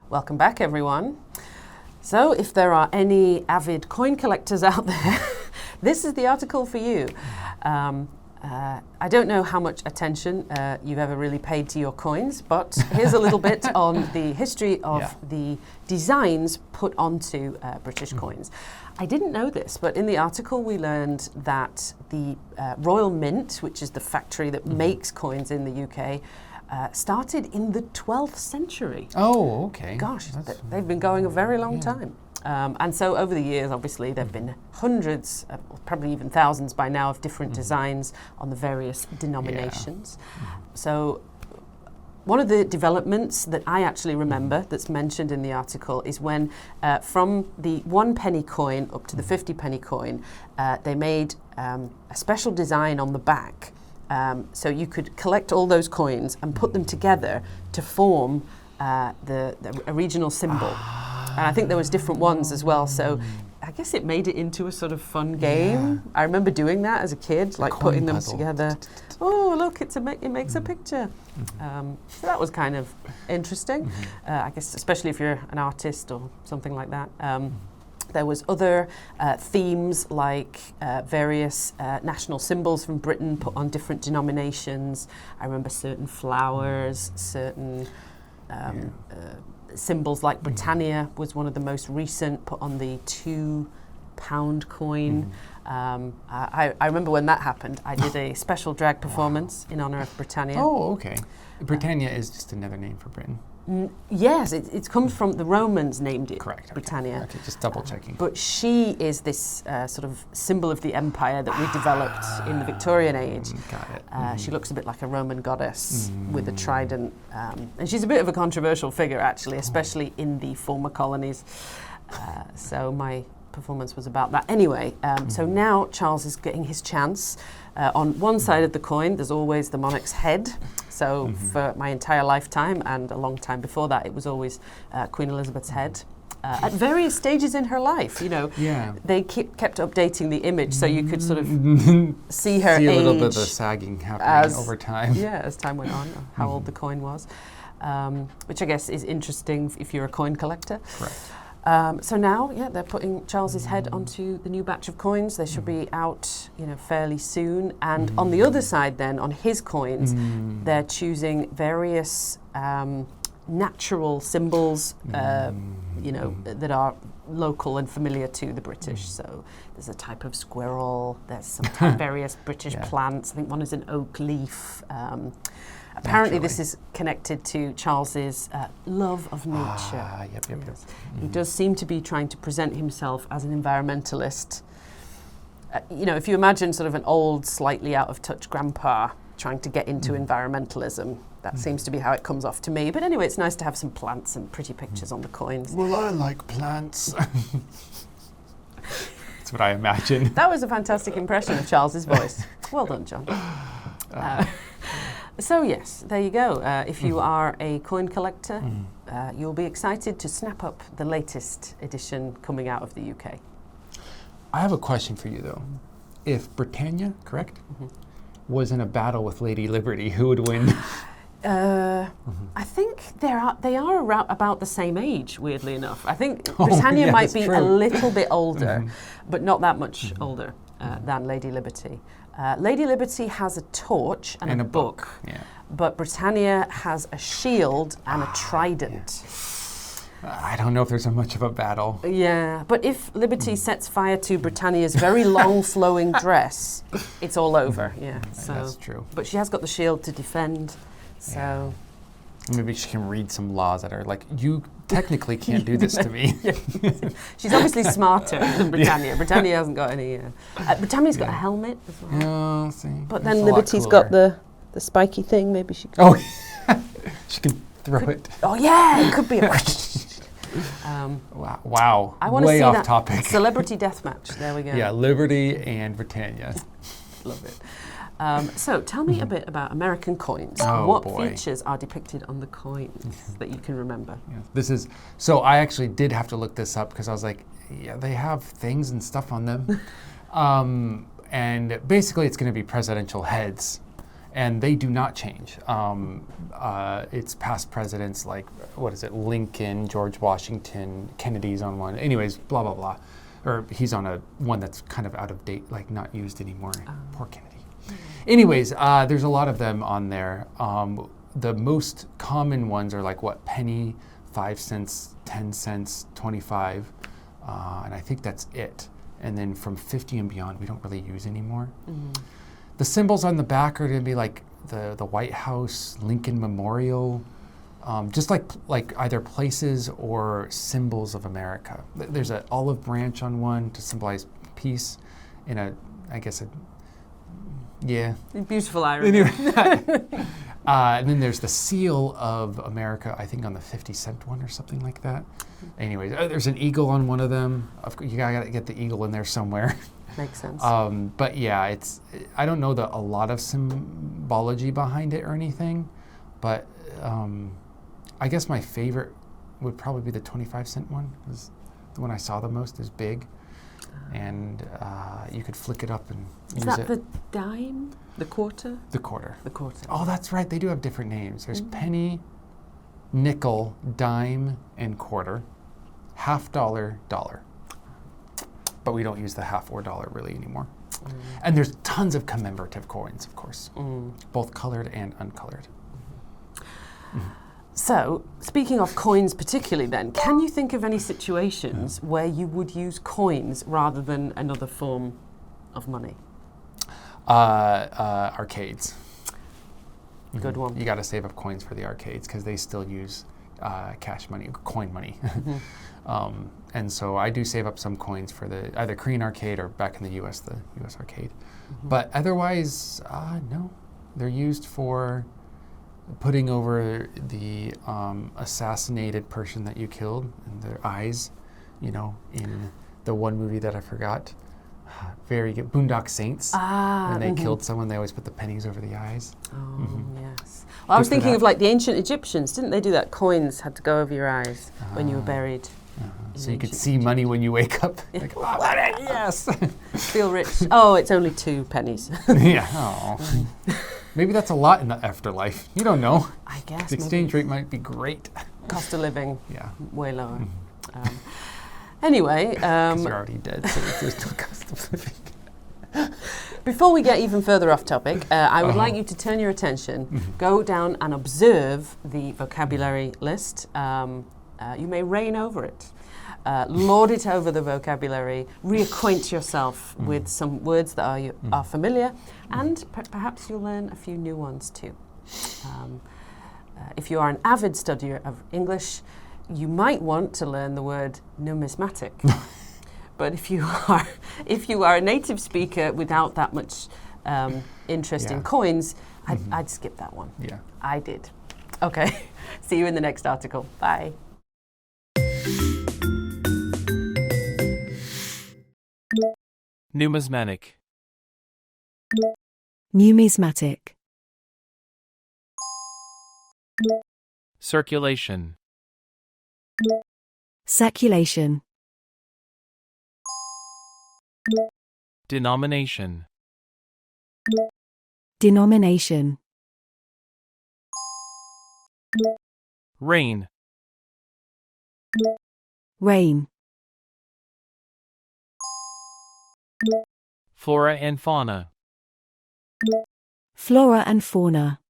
Welcome back, everyone. So, if there are any avid coin collectors out there, this is the article for you. I don't know how much attention you've ever really paid to your coins, but here's a little bit on the history of the designs put onto British coins. I didn't know this, but in the article we learned that the Royal Mint, which is the factory that makes coins in the UK, started in the 12th century. Oh, okay. Gosh, they've been going a very long time. And so over the years, obviously, there have been hundreds, probably even thousands by now, of different designs on the various denominations. So one of the developments that I actually remember that's mentioned in the article is when from the 1 penny coin up to the 50 penny coin, they made a special design on the back. So you could collect all those coins and put them together to form the regional symbol. And I think there was different ones as well. So I guess it made it into a sort of fun game. I remember doing that as a kid, like putting them together. Oh, look, it makes a picture. So that was kind of interesting. I guess especially if you're an artist or something like that. There was other themes like various national symbols from Britain put on different denominations. I remember certain flowers, certain symbols like Britannia was one of the most recent, put on the £2 coin. I remember when that happened, I did a special drag performance in honour of Britannia. Oh, okay. Britannia is just another name for Britain. Yes, it comes from the Romans named it. Correct. Britannia. Okay, just double checking. But she is this sort of symbol of the empire that we developed in the Victorian age. Got it. She looks a bit like a Roman goddess with a trident. And she's a bit of a controversial figure, actually, especially in the former colonies. So my performance was about that. Anyway, so now Charles is getting his chance. On one side of the coin, there's always the monarch's head. So for my entire lifetime and a long time before that, it was always Queen Elizabeth's head. At various stages in her life, you know, they kept updating the image so you could sort of see her age. See a little bit of the sagging happening over time. Yeah, as time went on, how old the coin was, which I guess is interesting if you're a coin collector. Correct. So now, they're putting Charles's head onto the new batch of coins. They should be out, fairly soon. And on the other side, then, on his coins, they're choosing various natural symbols, that are local and familiar to the British. So there's a type of squirrel. There's some various British plants. I think one is an oak leaf. Apparently this is connected to Charles's love of nature. He does seem to be trying to present himself as an environmentalist. If you imagine sort of an old, slightly out of touch grandpa trying to get into environmentalism, that seems to be how it comes off to me. But anyway, it's nice to have some plants and pretty pictures on the coins. Well, I like plants. That's what I imagine. That was a fantastic impression of Charles's voice. Well done, John. So yes, there you go. If you are a coin collector, you'll be excited to snap up the latest edition coming out of the UK. I have a question for you, though. If Britannia, correct, was in a battle with Lady Liberty, who would win? I think they are around about the same age, weirdly enough. I think Britannia might be a little bit older, but not that much older than Lady Liberty. Lady Liberty has a torch and a book, but Britannia has a shield and a trident. I don't know if there's much of a battle. Yeah, but if Liberty sets fire to Britannia's very long flowing dress, it's all over. Yeah, so that's true. But she has got the shield to defend, so... Maybe she can read some laws that are like, you technically can't do this to me. She's obviously smarter than Britannia. Britannia hasn't got any... Britannia's got a helmet as well. See. But then Liberty's got the spiky thing. Maybe she can... Oh, she can throw it. Oh, yeah, it could be a... Wow. I want to see off that topic. Celebrity deathmatch. There we go. Yeah, Liberty and Britannia. Love it. So tell me a bit about American coins. What features are depicted on the coins that you can remember? So I actually did have to look this up because I was like, they have things and stuff on them. And basically it's going to be presidential heads. And they do not change. It's past presidents like, Lincoln, George Washington, Kennedy's on one. Anyways, blah, blah, blah. Or he's on one that's kind of out of date, like not used anymore. Poor Kennedy. Anyways, there's a lot of them on there. The most common ones are like penny, 5 cents, 10 cents, 25. And I think that's it. And then from 50 and beyond, we don't really use anymore. The symbols on the back are going to be like the White House, Lincoln Memorial, just like either places or symbols of America. There's an olive branch on one to symbolize peace, Beautiful irony. And then there's the seal of America, I think on the 50-cent one or something like that. Anyways, there's an eagle on one of them. You gotta get the eagle in there somewhere. Makes sense. But yeah, I don't know a lot of symbology behind it or anything, but I guess my favorite would probably be the 25-cent one. It was the one I saw the most. Is big, and you could flick it up and use it. Is that the dime? The quarter? The quarter. The quarter. Oh, that's right. They do have different names. There's penny, nickel, dime, and quarter. Half dollar, dollar. But we don't use the half or dollar really anymore. And there's tons of commemorative coins, of course, both colored and uncolored. So, speaking of coins particularly then, can you think of any situations where you would use coins rather than another form of money? Arcades. Good one. You got to save up coins for the arcades because they still use cash money, coin money. And so I do save up some coins for the either Korean arcade or back in the U.S., the U.S. arcade. But otherwise, no. They're used for putting over the assassinated person that you killed in their eyes, in the one movie that I forgot. Very good. Boondock Saints. When they killed someone, they always put the pennies over the eyes. Oh, yes. Well, I was thinking of like the ancient Egyptians. Didn't they do that? Coins had to go over your eyes when you were buried. So you could see money when you wake up. Like, yes! Feel rich. Oh, it's only 2 pennies. Yeah. Oh. Maybe that's a lot in the afterlife. You don't know. I guess. The exchange rate might be great. Cost of living. Yeah. Way lower. Anyway. Because you're already dead, so there's no cost of living. Before we get even further off topic, I would like you to turn your attention, go down and observe the vocabulary list. You may reign over it. Lord it over the vocabulary, reacquaint yourself with some words that are familiar, and perhaps you'll learn a few new ones too. If you are an avid studier of English, you might want to learn the word numismatic. But if you are a native speaker without that much interest in coins, I'd skip that one. Yeah. I did. Okay. See you in the next article. Bye. Numismatic. Numismatic. Circulation. Circulation. Denomination. Denomination. Reign. Reign. Flora and fauna. Flora and fauna.